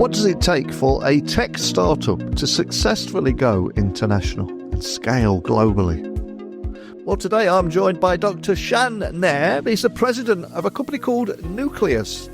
What does it take for a tech startup to successfully go international and scale globally? Well, today I'm joined by Dr. Shan Nair. He's the president of a company called Nucleus.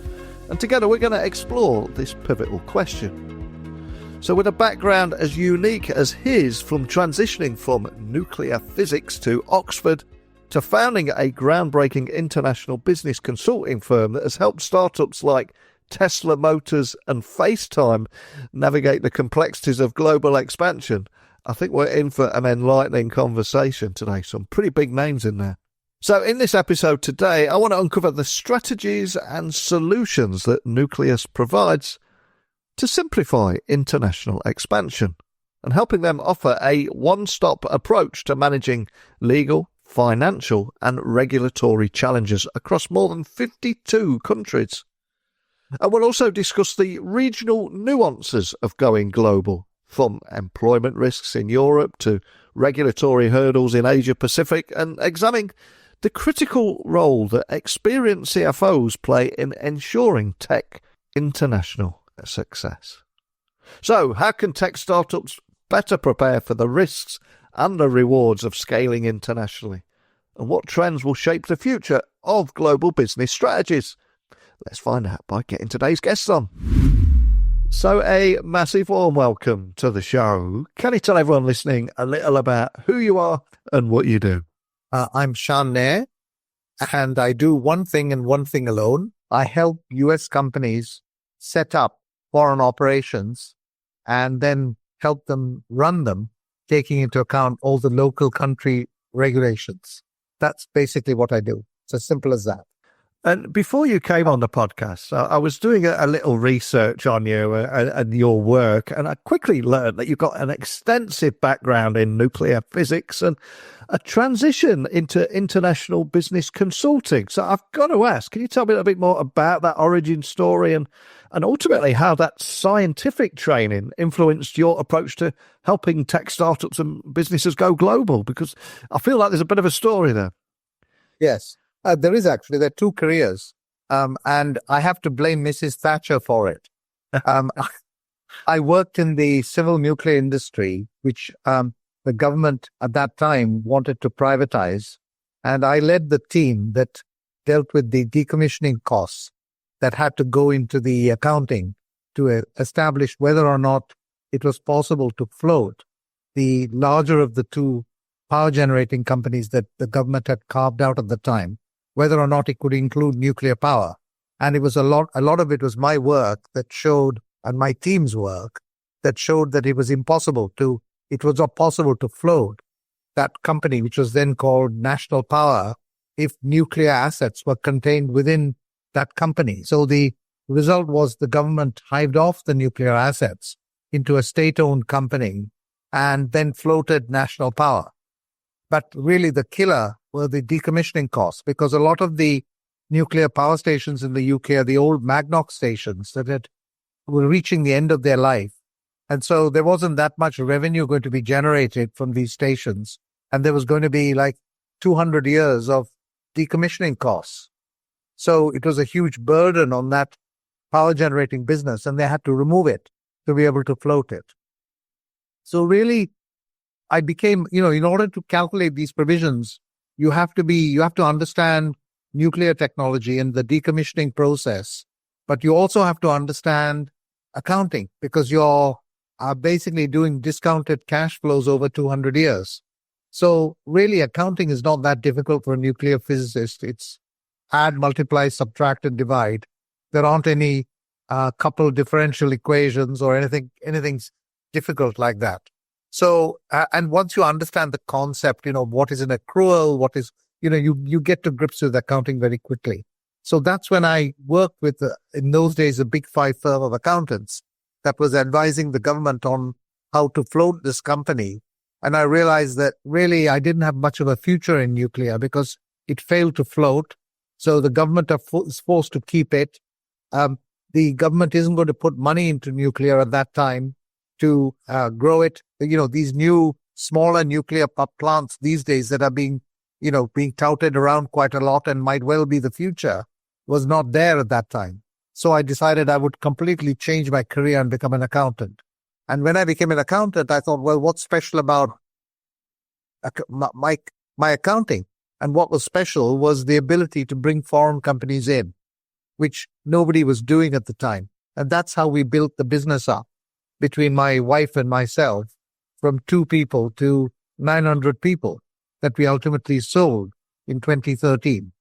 And together we're going to explore this pivotal question. So with a background as unique as his, from transitioning from nuclear physics to Oxford to founding a groundbreaking international business consulting firm that has helped startups like Tesla Motors and FaceTime navigate the complexities of global expansion, I think we're in for an enlightening conversation today. Some pretty big names in there. So in this episode today, I want to uncover the strategies and solutions that Nucleus provides to simplify international expansion and helping them offer a one-stop approach to managing legal, financial and regulatory challenges across more than 52 countries. And we'll also discuss the regional nuances of going global, from employment risks in Europe to regulatory hurdles in Asia Pacific, and examine the critical role that experienced CFOs play in ensuring tech international success. So, how can tech startups better prepare for the risks and the rewards of scaling internationally? And what trends will shape the future of global business strategies? Let's find out by getting today's guests on. So a massive warm welcome to the show. Can you tell everyone listening a little about who you are and what you do? I'm Shan Nair, and I do one thing and one thing alone. I help US companies set up foreign operations and then help them run them, taking into account all the local country regulations. That's basically what I do. It's as simple as that. And before you came on the podcast, I was doing a little research on you and your work, and I quickly learned that you've got an extensive background in nuclear physics and a transition into international business consulting. So I've got to ask, can you tell me a little bit more about that origin story and ultimately how that scientific training influenced your approach to helping tech startups and businesses go global? Because I feel like there's a bit of a story there. Yes. There is actually. There are two careers, and I have to blame Mrs. Thatcher for it. I worked in the civil nuclear industry, which the government at that time wanted to privatize, and I led the team that dealt with the decommissioning costs that had to go into the accounting to establish whether or not it was possible to float the larger of the two power generating companies that the government had carved out at the time, whether or not it could include nuclear power. And it was a lot of it was my work that showed, and my team's work, that showed that it was possible to float that company, which was then called National Power, if nuclear assets were contained within that company. So the result was the government hived off the nuclear assets into a state-owned company and then floated National Power. But really the killer were the decommissioning costs, because a lot of the nuclear power stations in the UK are the old Magnox stations that were reaching the end of their life. And so there wasn't that much revenue going to be generated from these stations. And there was going to be like 200 years of decommissioning costs. So it was a huge burden on that power generating business, and they had to remove it to be able to float it. So really, I became, in order to calculate these provisions, you have to understand nuclear technology and the decommissioning process, but you also have to understand accounting, because you're basically doing discounted cash flows over 200 years. So really, accounting is not that difficult for a nuclear physicist. It's add, multiply, subtract, and divide. There aren't any couple differential equations or anything difficult like that. So, and once you understand the concept, what is an accrual, what is, you get to grips with accounting very quickly. So that's when I worked with, in those days, a big five firm of accountants that was advising the government on how to float this company. And I realized that really I didn't have much of a future in nuclear because it failed to float. So the government is forced to keep it. The government isn't going to put money into nuclear at that time to grow it. These new smaller nuclear plants these days that are being touted around quite a lot and might well be the future was not there at that time. So I decided I would completely change my career and become an accountant. And when I became an accountant, I thought, well, what's special about my accounting? And what was special was the ability to bring foreign companies in, which nobody was doing at the time. And that's how we built the business up between my wife and myself, from 2 people to 900 people that we ultimately sold in 2013.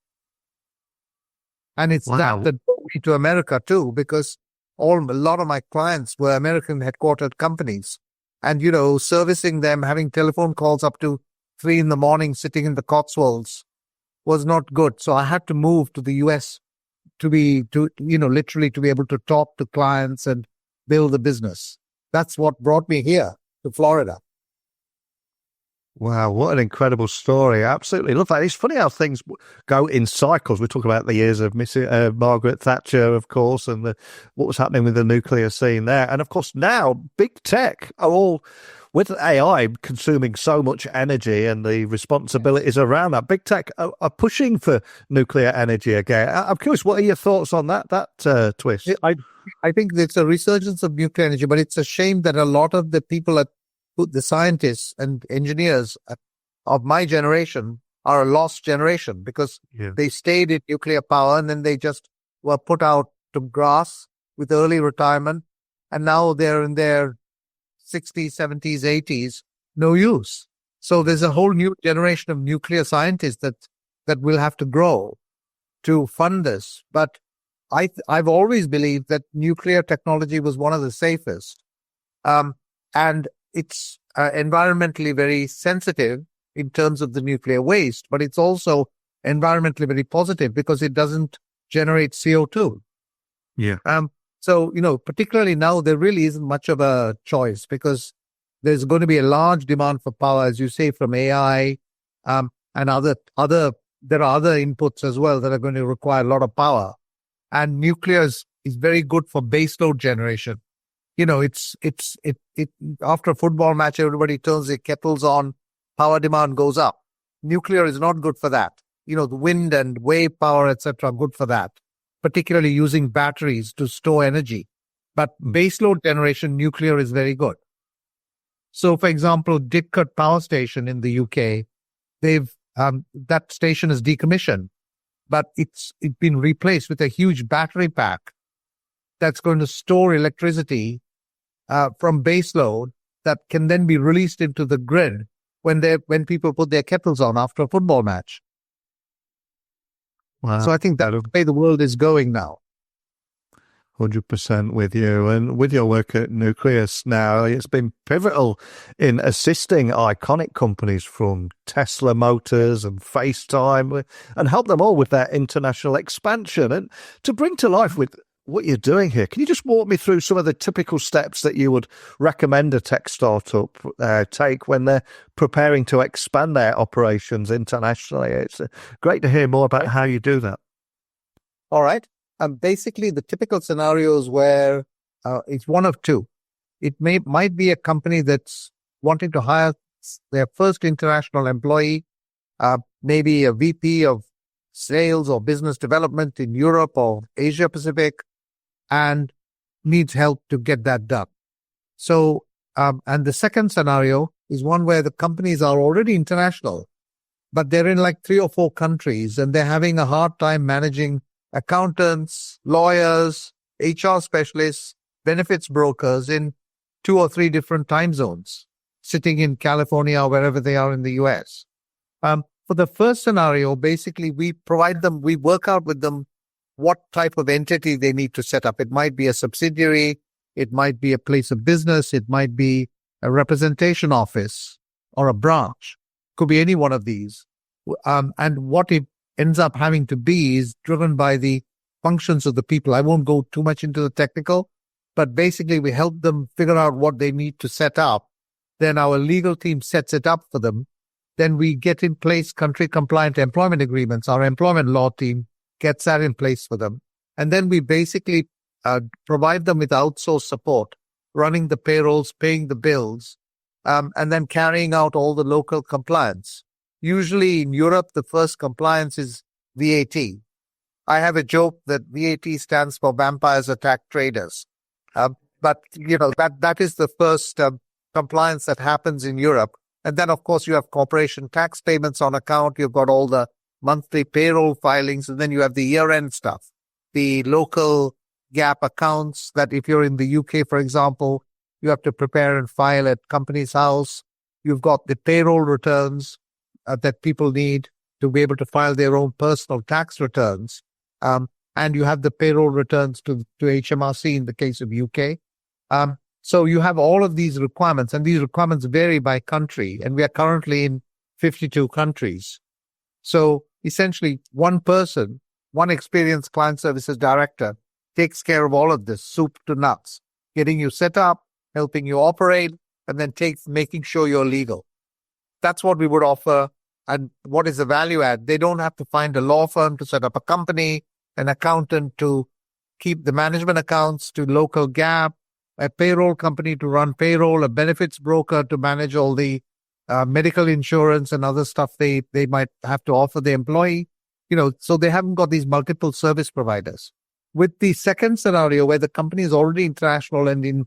And it's Wow. that brought me to America too, because a lot of my clients were American headquartered companies. And, servicing them, having telephone calls up to 3 a.m, sitting in the Cotswolds was not good. So I had to move to the US literally to be able to talk to clients and build a business. That's what brought me here to Florida. Wow, what an incredible story. Absolutely love that. It's funny how things go in cycles. We talk about the years of Margaret Thatcher, of course, and what was happening with the nuclear scene there. And of course, now big tech are all, with AI consuming so much energy and the responsibilities around that, big tech are pushing for nuclear energy again. I'm curious, what are your thoughts on that twist? I think it's a resurgence of nuclear energy, but it's a shame that a lot of the people the scientists and engineers of my generation are a lost generation, because they stayed in nuclear power and then they just were put out to grass with early retirement. And now they're in their 60s, 70s, 80s, no use. So there's a whole new generation of nuclear scientists that will have to grow to fund this. But I've always believed that nuclear technology was one of the safest. And it's environmentally very sensitive in terms of the nuclear waste, but it's also environmentally very positive because it doesn't generate CO2. Yeah. So, particularly now, there really isn't much of a choice, because there's going to be a large demand for power, as you say, from AI, and there are other inputs as well that are going to require a lot of power. And nuclear is very good for baseload generation. After a football match, everybody turns their kettles on, power demand goes up. Nuclear is not good for that. The wind and wave power, etc., are good for that, particularly using batteries to store energy. But baseload generation, nuclear is very good. So, for example, Didcot Power Station in the UK, that station is decommissioned, but it's been replaced with a huge battery pack that's going to store electricity from baseload that can then be released into the grid when people put their kettles on after a football match. Wow. So I think that's the way the world is going now. 100% with you. And with your work at Nucleus now, it's been pivotal in assisting iconic companies from Tesla Motors and FaceTime, and help them all with their international expansion. And to bring to life with what you're doing here, can you just walk me through some of the typical steps that you would recommend a tech startup take when they're preparing to expand their operations internationally? It's great to hear more about how you do that. All right. Basically, the typical scenarios where it's one of two. It might be a company that's wanting to hire their first international employee, maybe a VP of sales or business development in Europe or Asia Pacific, and needs help to get that done. So, and the second scenario is one where the companies are already international, but they're in like 3 or 4 countries, and they're having a hard time managing accountants, lawyers, HR specialists, benefits brokers in 2 or 3 different time zones, sitting in California or wherever they are in the US. For the first scenario, basically, we work out with them what type of entity they need to set up. It might be a subsidiary, it might be a place of business, it might be a representation office or a branch. Could be any one of these. And what it ends up having to be is driven by the functions of the people. I won't go too much into the technical, but basically we help them figure out what they need to set up. Then our legal team sets it up for them. Then we get in place country compliant employment agreements. Our employment law team gets that in place for them. And then we basically provide them with outsourced support, running the payrolls, paying the bills, and then carrying out all the local compliance. Usually in Europe, the first compliance is VAT. I have a joke that VAT stands for vampires attack traders. But, that is the first compliance that happens in Europe. And then, of course, you have corporation tax payments on account. You've got all the monthly payroll filings, and then you have the year-end stuff, the local gap accounts that if you're in the UK, for example, you have to prepare and file at Companies House. You've got the payroll returns that people need to be able to file their own personal tax returns. And you have the payroll returns to HMRC in the case of UK. So you have all of these requirements, and these requirements vary by country, and we are currently in 52 countries. So essentially, one person, one experienced client services director takes care of all of this, soup to nuts, getting you set up, helping you operate, and then making sure you're legal. That's what we would offer. And what is the value add? They don't have to find a law firm to set up a company, an accountant to keep the management accounts, to local gap, a payroll company to run payroll, a benefits broker to manage all the medical insurance and other stuff they might have to offer the employee. So they haven't got these multiple service providers. With the second scenario where the company is already international and in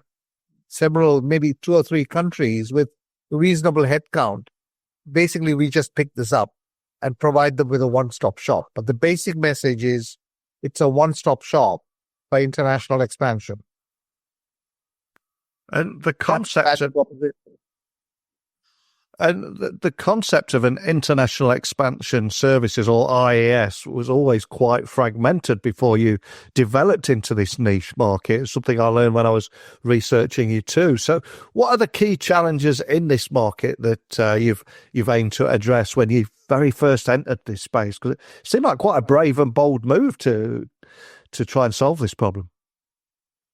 several, maybe 2 or 3 countries with reasonable headcount, basically we just pick this up and provide them with a one-stop shop. But the basic message is it's a one-stop shop for international expansion. And the concept of an international expansion services, or IES, was always quite fragmented before you developed into this niche market. It's something I learned when I was researching you too. So what are the key challenges in this market that you've aimed to address when you very first entered this space? Because it seemed like quite a brave and bold move to try and solve this problem.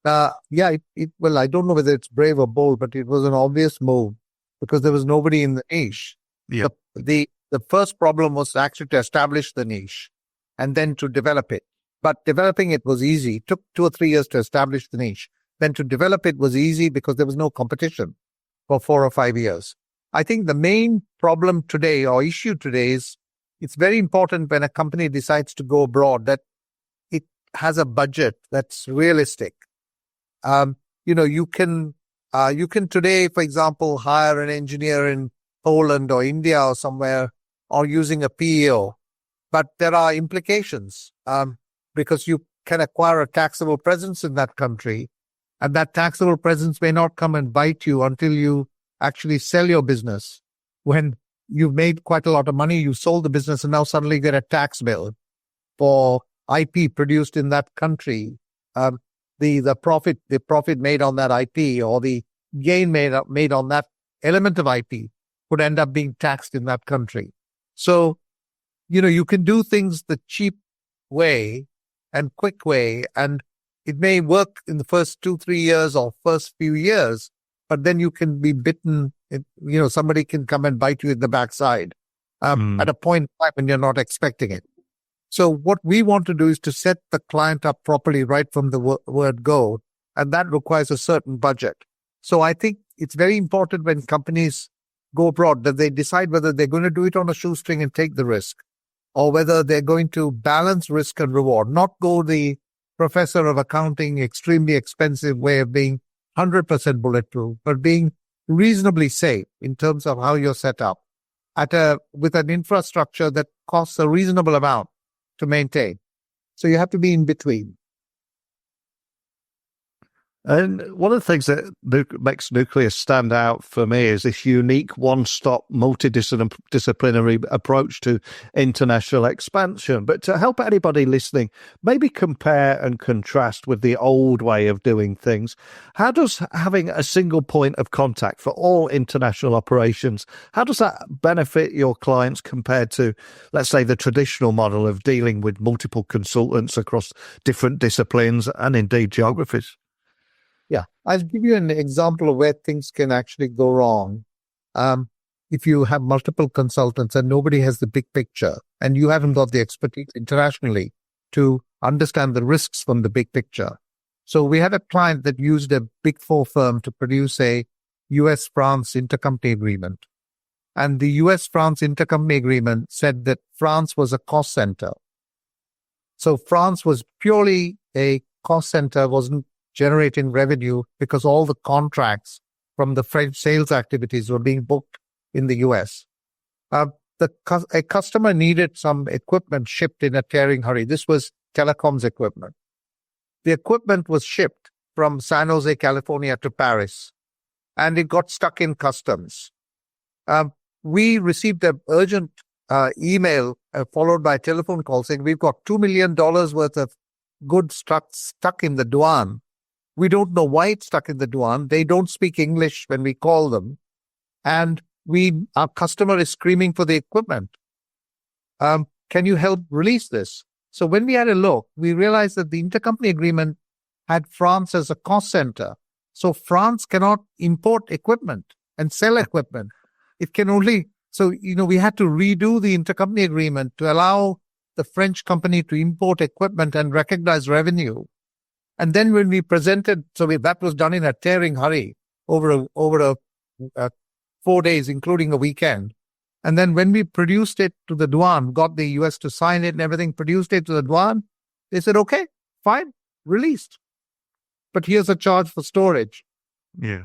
Well, I don't know whether it's brave or bold, but it was an obvious move because there was nobody in the niche. Yeah. The first problem was actually to establish the niche and then to develop it. But developing it was easy. It took 2 or 3 years to establish the niche. Then to develop it was easy because there was no competition for 4 or 5 years. I think the main problem today or issue today is it's very important when a company decides to go abroad that it has a budget that's realistic. You can today, for example, hire an engineer in Poland or India or somewhere or using a PEO, but there are implications because you can acquire a taxable presence in that country, and that taxable presence may not come and bite you until you actually sell your business. When you've made quite a lot of money, you sold the business, and now suddenly you get a tax bill for IP produced in that country. The profit made on that IP or the gain made on that element of IP would end up being taxed in that country. So, you can do things the cheap way and quick way, and it may work in the first 2-3 years or first few years, but then you can be bitten. Somebody can come and bite you in the backside at a point in time when you're not expecting it. So what we want to do is to set the client up properly right from the word go, and that requires a certain budget. So I think it's very important when companies go abroad that they decide whether they're going to do it on a shoestring and take the risk, or whether they're going to balance risk and reward, not go the professor of accounting extremely expensive way of being 100% bulletproof, but being reasonably safe in terms of how you're set up with an infrastructure that costs a reasonable amount to maintain. So you have to be in between. And one of the things that makes Nucleus stand out for me is this unique one-stop multidisciplinary approach to international expansion. But to help anybody listening, maybe compare and contrast with the old way of doing things. How does having a single point of contact for all international operations, how does that benefit your clients compared to, let's say, the traditional model of dealing with multiple consultants across different disciplines and indeed geographies? Yeah, I'll give you an example of where things can actually go wrong. If you have multiple consultants and nobody has the big picture and you haven't got the expertise internationally to understand the risks from the big picture. So we had a client that used a Big Four firm to produce a US-France intercompany agreement. And the US-France intercompany agreement said that France was a cost center. So France was purely a cost center, wasn't generating revenue because all the contracts from the French sales activities were being booked in the US. A customer needed some equipment shipped in a tearing hurry. This was telecoms equipment. The equipment was shipped from San Jose, California to Paris, and it got stuck in customs. We received an urgent email followed by a telephone call saying, we've got $2 million worth of goods stuck in the douane. We don't know why it's stuck in the douane. They don't speak English when we call them. And our customer is screaming for the equipment. Can you help release this? So when we had a look, we realized that the intercompany agreement had France as a cost center. So France cannot import equipment and sell equipment. It can only, so, we had to redo the intercompany agreement to allow the French company to import equipment and recognize revenue. And then when we presented, that was done in a tearing hurry over 4 days, including a weekend. And then when we produced it to the douane, got the US to sign it and everything, produced it to the douane, they said, okay, fine, released. But here's a charge for storage. Yeah.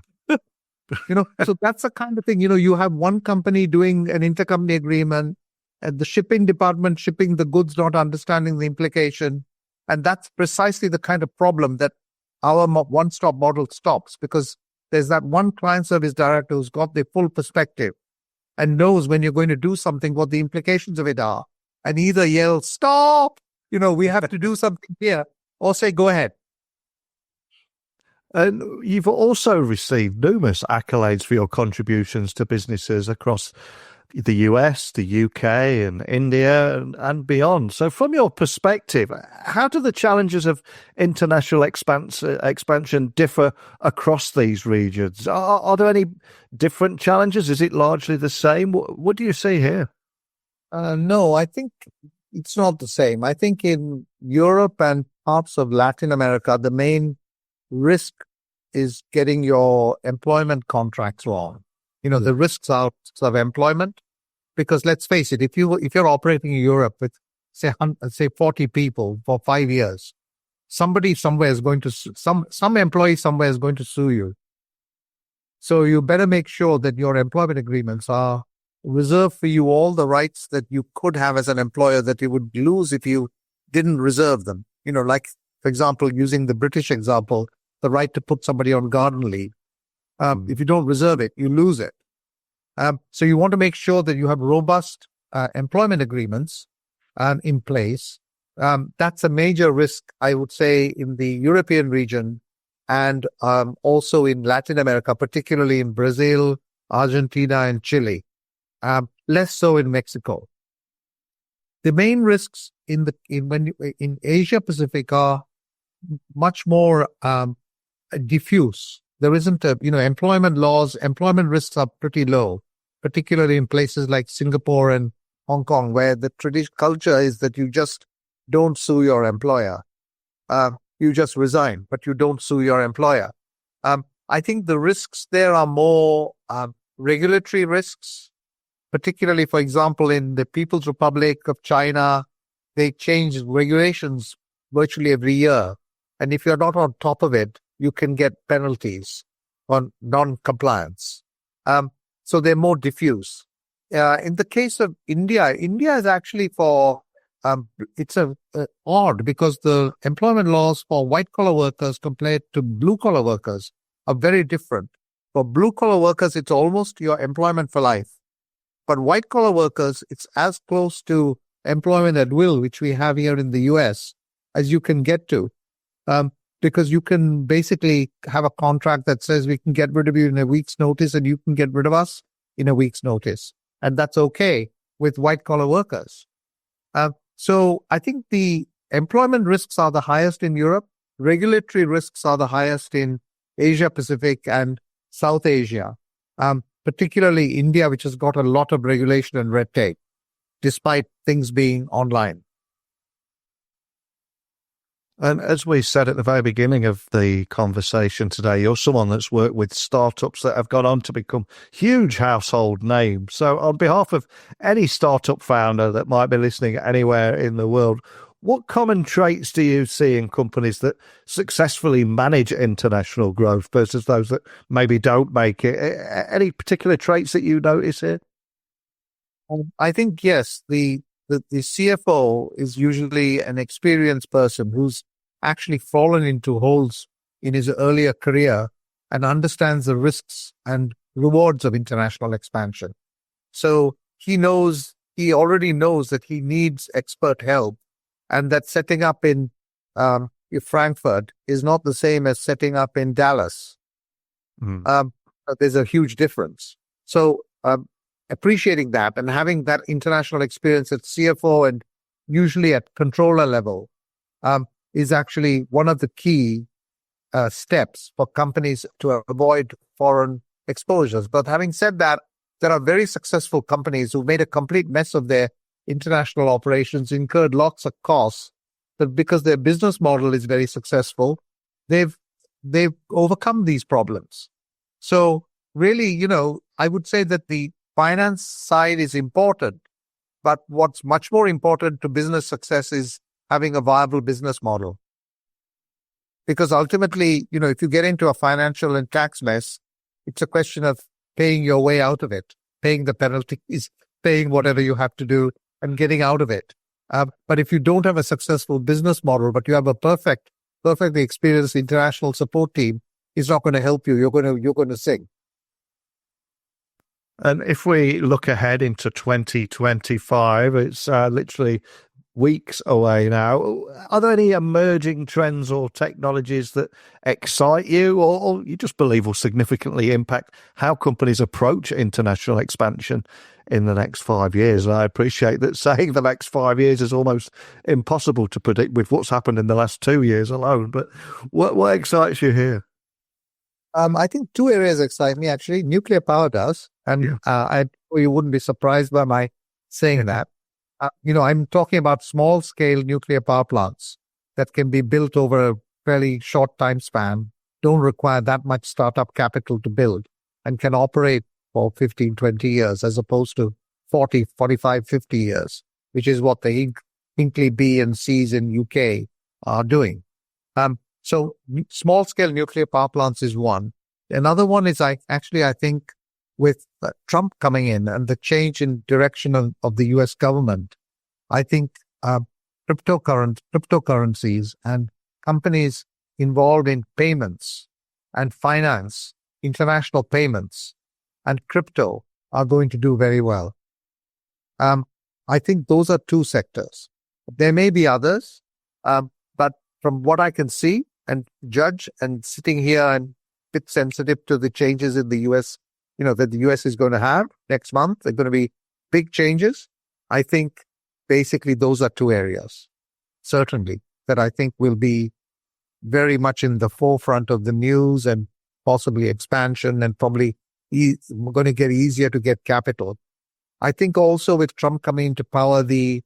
So that's the kind of thing, you have one company doing an intercompany agreement and the shipping department shipping the goods, not understanding the implication. And that's precisely the kind of problem that our one-stop model stops, because there's that one client service director who's got the full perspective and knows when you're going to do something, what the implications of it are, and either yell, stop, we have to do something here, or say, go ahead. And you've also received numerous accolades for your contributions to businesses across the US, the UK, and India, and beyond. So from your perspective, how do the challenges of international expansion differ across these regions? Are there any different challenges? Is it largely the same? What do you see here? No, I think it's not the same. I think in Europe and parts of Latin America, the main risk is getting your employment contracts wrong. The risks out of employment, because let's face it, if you're operating in Europe with say 40 people for 5 years, somebody somewhere is going to some employee somewhere is going to sue you. So you better make sure that your employment agreements are reserved for you all the rights that you could have as an employer that you would lose if you didn't reserve them. Like, for example, using the British example, the right to put somebody on garden leave. If you don't reserve it, you lose it. So you want to make sure that you have robust employment agreements in place. That's a major risk, I would say, in the European region and also in Latin America, particularly in Brazil, Argentina, and Chile. Less so in Mexico. The main risks in Asia Pacific are much more diffuse. There isn't employment laws, employment risks are pretty low, particularly in places like Singapore and Hong Kong, where the traditional culture is that you just don't sue your employer. You just resign, but you don't sue your employer. I think the risks there are more regulatory risks, particularly, for example, in the People's Republic of China, they change regulations virtually every year. And if you're not on top of it, you can get penalties on non-compliance. So they're more diffuse. In the case of India is actually it's odd because the employment laws for white-collar workers compared to blue-collar workers are very different. For blue-collar workers, it's almost your employment for life. But white-collar workers, it's as close to employment at will, which we have here in the US, as you can get to. Because you can basically have a contract that says we can get rid of you in a week's notice and you can get rid of us in a week's notice. And that's okay with white-collar workers. So I think the employment risks are the highest in Europe. Regulatory risks are the highest in Asia Pacific and South Asia, particularly India, which has got a lot of regulation and red tape, despite things being online. And as we said at the very beginning of the conversation today, you're someone that's worked with startups that have gone on to become huge household names. So on behalf of any startup founder that might be listening anywhere in the world, What common traits do you see in companies that successfully manage international growth versus those that maybe don't make it? Any particular traits that you notice here? I think, yes, the CFO is usually an experienced person who's actually fallen into holes in his earlier career and understands the risks and rewards of international expansion. So he already knows that he needs expert help, and that setting up in Frankfurt is not the same as setting up in Dallas. Mm. There's a huge difference. So appreciating that and having that international experience at CFO and usually at controller level is actually one of the key steps for companies to avoid foreign exposures. But having said that, there are very successful companies who made a complete mess of their international operations, incurred lots of costs, but because their business model is very successful, they've overcome these problems. So really, I would say that the finance side is important, but what's much more important to business success is having a viable business model. Because ultimately, if you get into a financial and tax mess, it's a question of paying your way out of it, paying the penalties, paying whatever you have to do and getting out of it. But if you don't have a successful business model, but you have a perfectly experienced international support team, it's not going to help you. You're going to sink. And if we look ahead into 2025, it's literally weeks away now. Are there any emerging trends or technologies that excite you or you just believe will significantly impact how companies approach international expansion in the next 5 years? And I appreciate that saying the next 5 years is almost impossible to predict with what's happened in the last 2 years alone. But what excites you here? I think two areas excite me, actually. Nuclear power does. And you wouldn't be surprised by my saying that. I'm talking about small-scale nuclear power plants that can be built over a fairly short time span, don't require that much startup capital to build, and can operate for 15, 20 years as opposed to 40, 45, 50 years, which is what the Hinkley B and C's in UK are doing. So small-scale nuclear power plants is one. Another one is I think with Trump coming in and the change in direction of the US government, I think cryptocurrencies and companies involved in payments and finance, international payments and crypto are going to do very well. I think those are two sectors. There may be others, but from what I can see and judge and sitting here and a bit sensitive to the changes in the US, that the US is going to have next month, there are going to be big changes. I think basically those are two areas, certainly, that I think will be very much in the forefront of the news and possibly expansion and probably going to get easier to get capital. I think also with Trump coming into power, the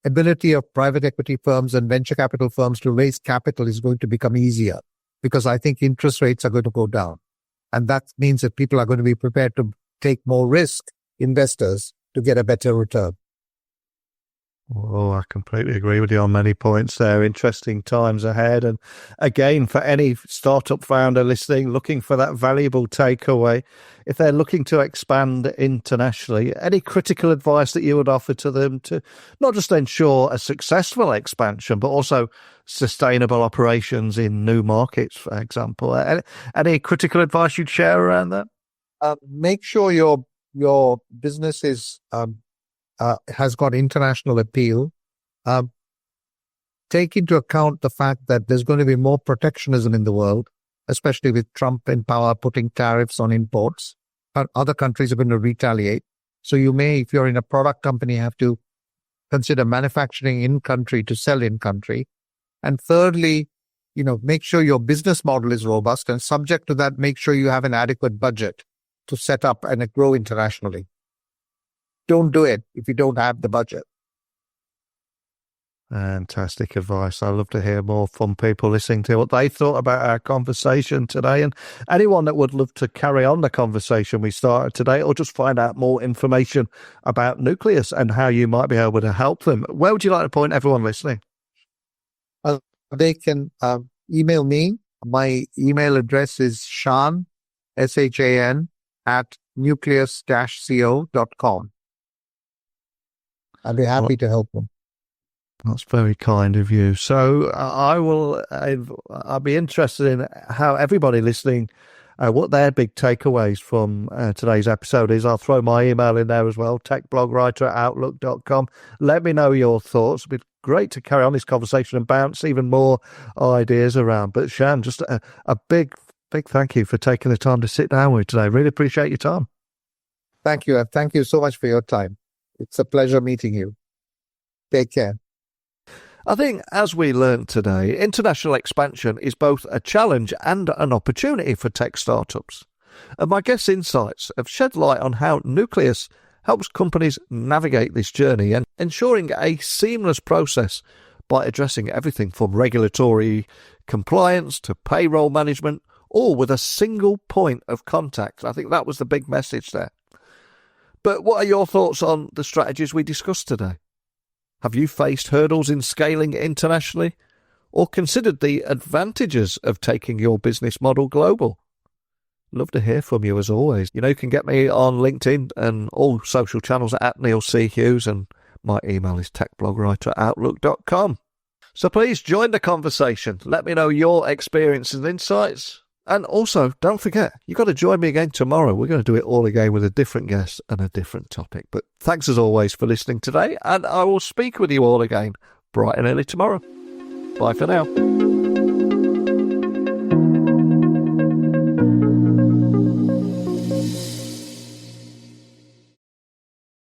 ability of private equity firms and venture capital firms to raise capital is going to become easier because I think interest rates are going to go down. And that means that people are going to be prepared to take more risk, investors, to get a better return. Oh, I completely agree with you on many points there. Interesting times ahead. And again, for any startup founder listening, looking for that valuable takeaway, if they're looking to expand internationally, any critical advice that you would offer to them to not just ensure a successful expansion, but also sustainable operations in new markets, for example? Any critical advice you'd share around that? Make sure your business is has got international appeal. Take into account the fact that there's going to be more protectionism in the world, especially with Trump in power putting tariffs on imports. Other countries are going to retaliate. So you may, if you're in a product company, have to consider manufacturing in country to sell in country. And thirdly, make sure your business model is robust, and subject to that, make sure you have an adequate budget to set up and grow internationally. Don't do it if you don't have the budget. Fantastic advice. I love to hear more from people listening to what they thought about our conversation today. And anyone that would love to carry on the conversation we started today or just find out more information about Nucleus and how you might be able to help them, where would you like to point everyone listening? they can email me. My email address is Shan, SHAN, at nucleus-co.com. I'd be happy to help them. That's very kind of you. So I'll be interested in how everybody listening, what their big takeaways from today's episode is. I'll throw my email in there as well, techblogwriter@outlook.com. Let me know your thoughts. It'd be great to carry on this conversation and bounce even more ideas around. But Shan, just a big thank you for taking the time to sit down with me today. Really appreciate your time. Thank you. Thank you so much for your time. It's a pleasure meeting you. Take care. I think, as we learned today, international expansion is both a challenge and an opportunity for tech startups. And my guest's insights have shed light on how Nucleus helps companies navigate this journey and ensuring a seamless process by addressing everything from regulatory compliance to payroll management, all with a single point of contact. I think that was the big message there. But what are your thoughts on the strategies we discussed today? Have you faced hurdles in scaling internationally, or considered the advantages of taking your business model global? Love to hear from you as always. You can get me on LinkedIn and all social channels at Neil C. Hughes, and my email is techblogwriter@outlook.com. So please join the conversation. Let me know your experiences and insights. And also, don't forget, you've got to join me again tomorrow. We're going to do it all again with a different guest and a different topic. But thanks as always for listening today, and I will speak with you all again bright and early tomorrow. Bye for now.